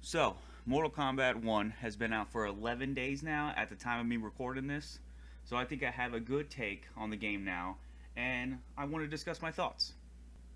So, Mortal Kombat 1 has been out for 11 days now at the time of me recording this. So, I think I have a good take on the game now, and I want to discuss my thoughts.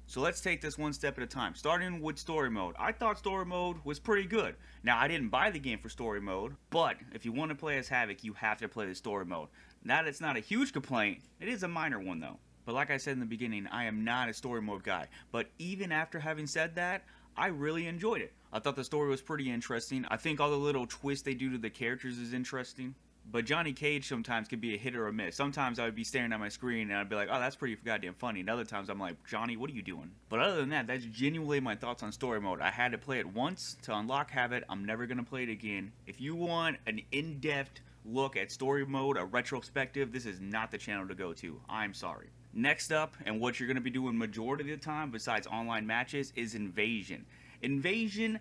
So, let's take this one step at a time. Starting with story mode. I thought story mode was pretty good. Now, I didn't buy the game for story mode, but if you want to play as Havoc, you have to play the story mode. Now, that's not a huge complaint, it is a minor one though. But like I said in the beginning, I am not a story mode guy. But even after having said that, I really enjoyed it. I thought the story was pretty interesting. I think all the little twists they do to the characters is interesting. But Johnny Cage sometimes can be a hit or a miss. Sometimes I would be staring at my screen and I'd be like, oh, that's pretty goddamn funny. And other times I'm like, Johnny, what are you doing? But other than that, that's genuinely my thoughts on story mode. I had to play it once to unlock Habit. I'm never going to play it again. If you want an in-depth look at story mode, a retrospective, this is not the channel to go to. I'm sorry. Next up, and what you're going to be doing majority of the time besides online matches, is Invasion. Invasion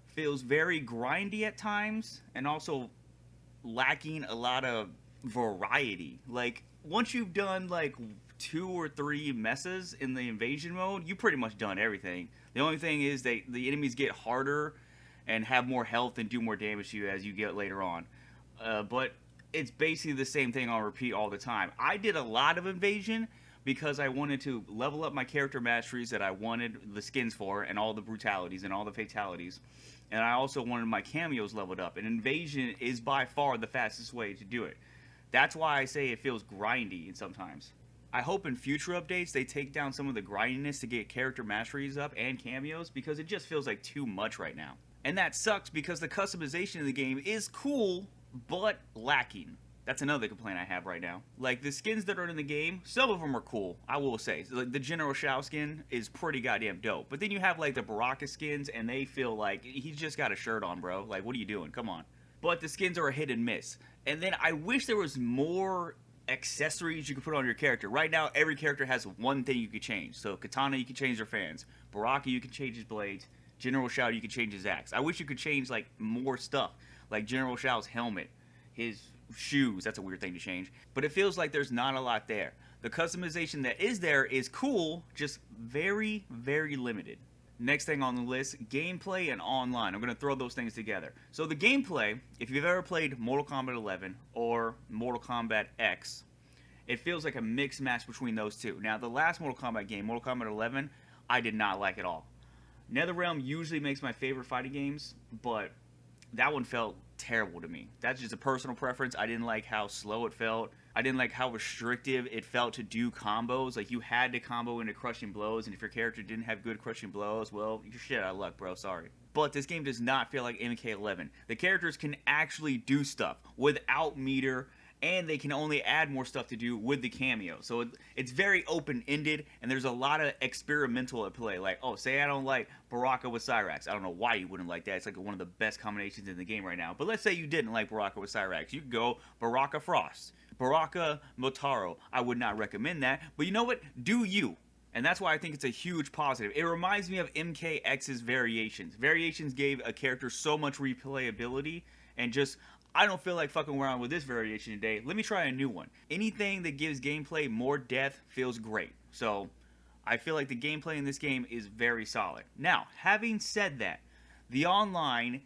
feels very grindy at times and also lacking a lot of variety. Like, once you've done like 2 or 3 messes in the invasion mode, you pretty much done everything. The only thing is the enemies get harder and have more health and do more damage to you as you get later on. But it's basically the same thing on repeat all the time. I did a lot of invasion because I wanted to level up my character masteries that I wanted the skins for, and all the brutalities and all the fatalities. And I also wanted my cameos leveled up. And Invasion is by far the fastest way to do it. That's why I say it feels grindy sometimes. I hope in future updates they take down some of the grindiness to get character masteries up and cameos, because it just feels like too much right now. And that sucks because the customization of the game is cool, but lacking. That's another complaint I have right now. Like, the skins that are in the game, some of them are cool, I will say. Like, the General Shao skin is pretty goddamn dope. But then you have, like, the Baraka skins, and they feel like, he's just got a shirt on, bro. Like, what are you doing? Come on. But the skins are a hit and miss. And then I wish there was more accessories you could put on your character. Right now, every character has one thing you could change. So, Katana, you can change their fans. Baraka, you can change his blades. General Shao, you can change his axe. I wish you could change, like, more stuff. Like General Shao's helmet, his shoes. That's a weird thing to change. But it feels like there's not a lot there. The customization that is there is cool, just very, very limited. Next thing on the list, gameplay and online. I'm going to throw those things together. So the gameplay, if you've ever played Mortal Kombat 11 or Mortal Kombat X, it feels like a mixed match between those two. Now, the last Mortal Kombat game, Mortal Kombat 11, I did not like at all. NetherRealm usually makes my favorite fighting games, but that one felt terrible to me. That's just a personal preference. I didn't like how slow it felt. I didn't like how restrictive it felt to do combos. Like, you had to combo into crushing blows, and if your character didn't have good crushing blows, well, you're shit out of luck, bro. Sorry. But this game does not feel like MK11. The characters can actually do stuff without meter, and they can only add more stuff to do with the cameo. So it's very open-ended, and there's a lot of experimental at play. Like, oh, say I don't like Baraka with Cyrax. I don't know why you wouldn't like that. It's like one of the best combinations in the game right now. But let's say you didn't like Baraka with Cyrax. You could go Baraka Frost, Baraka Motaro. I would not recommend that. But you know what? Do you. And that's why I think it's a huge positive. It reminds me of MKX's Variations. Variations gave a character so much replayability, and just, I don't feel like fucking around with this variation today. Let me try a new one. Anything that gives gameplay more depth feels great. So I feel like the gameplay in this game is very solid. Now, having said that, the online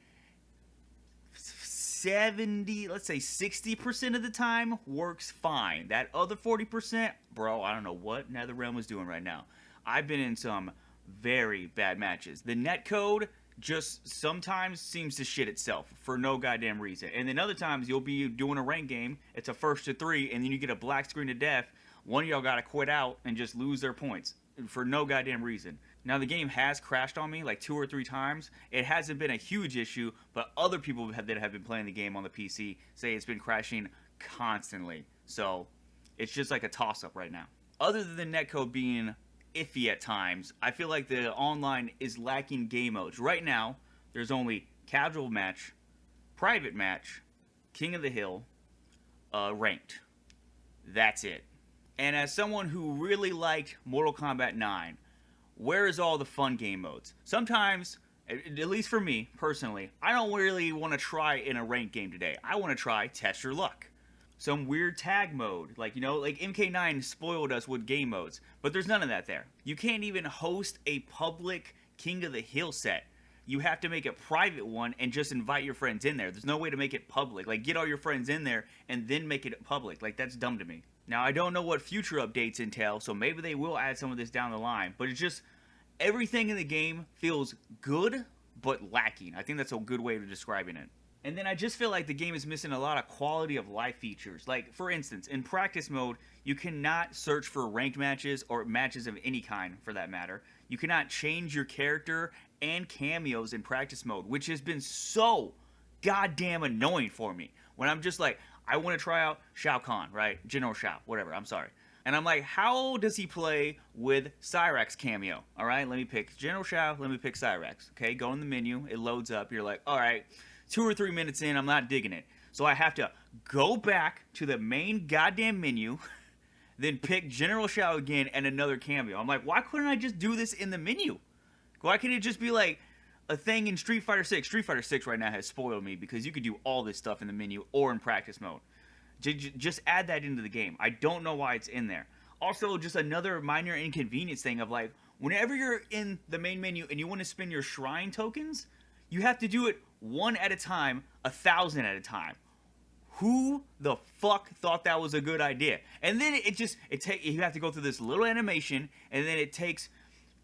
70, let's say 60% of the time works fine. That other 40%, bro, I don't know what NetherRealm is doing right now. I've been in some very bad matches. The netcode just sometimes seems to shit itself for no goddamn reason. And then other times you'll be doing a ranked game, it's a 1st to 3, and then you get a black screen of death. One of y'all gotta quit out and just lose their points for no goddamn reason. Now, the game has crashed on me like 2 or 3 times. It hasn't been a huge issue, but other people that have been playing the game on the PC say it's been crashing constantly. So it's just like a toss-up right now. Other than netcode being iffy at times, I feel like the online is lacking game modes. Right now, there's only casual match, private match, King of the Hill, ranked. That's it. And as someone who really liked Mortal Kombat 9, where is all the fun game modes? Sometimes, at least for me, personally, I don't really want to try in a ranked game today. I want to try test your luck. Some weird tag mode, like, you know, like MK9 spoiled us with game modes, but there's none of that there. You can't even host a public King of the Hill set. you have to make a private one and just invite your friends in there. There's no way to make it public. Like, get all your friends in there and then make it public. Like, that's dumb to me. Now, I don't know what future updates entail, so maybe they will add some of this down the line, but it's just everything in the game feels good but lacking. I think that's a good way of describing it. And then I just feel like the game is missing a lot of quality of life features. Like, for instance, in practice mode, you cannot search for ranked matches or matches of any kind, for that matter. You cannot change your character and cameos in practice mode, which has been so goddamn annoying for me. When I'm just like, I want to try out Shao Kahn, right? General Shao, whatever, I'm sorry. And I'm like, how does he play with Cyrax cameo? All right, let me pick General Shao, let me pick Cyrax. Okay, go in the menu, it loads up, you're like, all right, 2 or 3 minutes in, I'm not digging it. So I have to go back to the main goddamn menu, then pick General Shao again and another cameo. I'm like, why couldn't I just do this in the menu? Why can't it just be like a thing in Street Fighter 6? Street Fighter 6 right now has spoiled me because you could do all this stuff in the menu or in practice mode. Just add that into the game. I don't know why it's in there. Also, just another minor inconvenience thing of like, whenever you're in the main menu and you want to spend your shrine tokens, you have to do it 1 at a time, 1,000 at a time. Who the fuck thought that was a good idea? And then you have to go through this little animation, and then it takes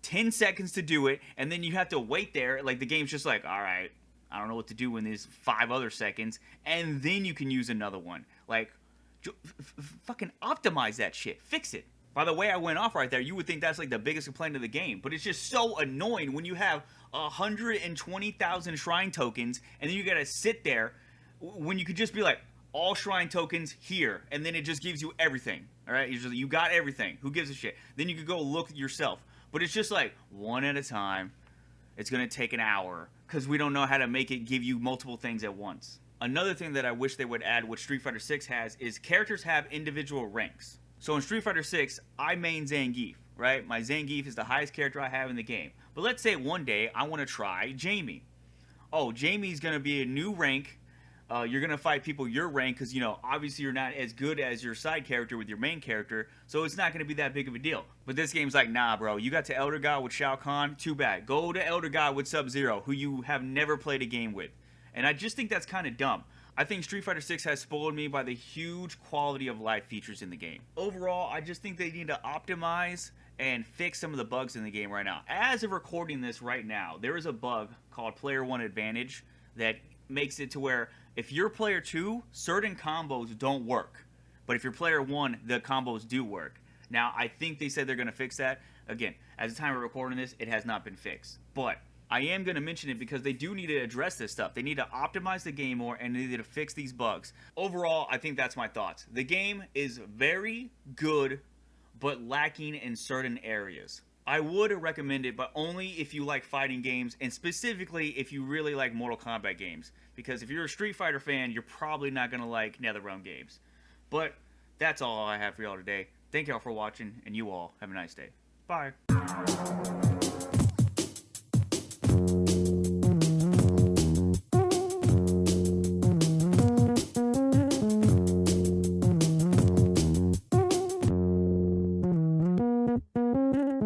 10 seconds to do it, and then you have to wait there. Like, the game's just like, all right, I don't know what to do in these 5 other seconds, and then you can use another one. Like, fucking optimize that shit. Fix it. By the way I went off right there, you would think that's like the biggest complaint of the game, but it's just so annoying when you have 120,000 shrine tokens, and then you gotta sit there when you could just be like, all shrine tokens here, and then it just gives you everything. All right, you got everything. Who gives a shit? Then you could go look yourself. But it's just like 1 at a time. It's gonna take an hour because we don't know how to make it give you multiple things at once. Another thing that I wish they would add, what Street Fighter 6 has, is characters have individual ranks. So in Street Fighter 6, I main Zangief, right? My Zangief is the highest character I have in the game. But let's say one day I want to try Jamie. Oh, Jamie's gonna be a new rank. You're going to fight people your rank because, you know, obviously you're not as good as your side character with your main character, so it's not going to be that big of a deal. But this game's like, nah, bro, you got to Elder God with Shao Kahn, too bad. Go to Elder God with Sub-Zero, who you have never played a game with. And I just think that's kind of dumb. I think Street Fighter 6 has spoiled me by the huge quality of life features in the game. Overall, I just think they need to optimize and fix some of the bugs in the game right now. As of recording this right now, there is a bug called Player 1 Advantage that makes it to where if you're player 2, certain combos don't work. But if you're player 1, the combos do work. Now, I think they said they're going to fix that. Again, at the time of recording this, it has not been fixed. But I am going to mention it because they do need to address this stuff. They need to optimize the game more, and they need to fix these bugs. Overall, I think that's my thoughts. The game is very good, but lacking in certain areas. I would recommend it, but only if you like fighting games, and specifically if you really like Mortal Kombat games. Because if you're a Street Fighter fan, you're probably not going to like NetherRealm games. But that's all I have for y'all today. Thank y'all for watching, and you all have a nice day. Bye.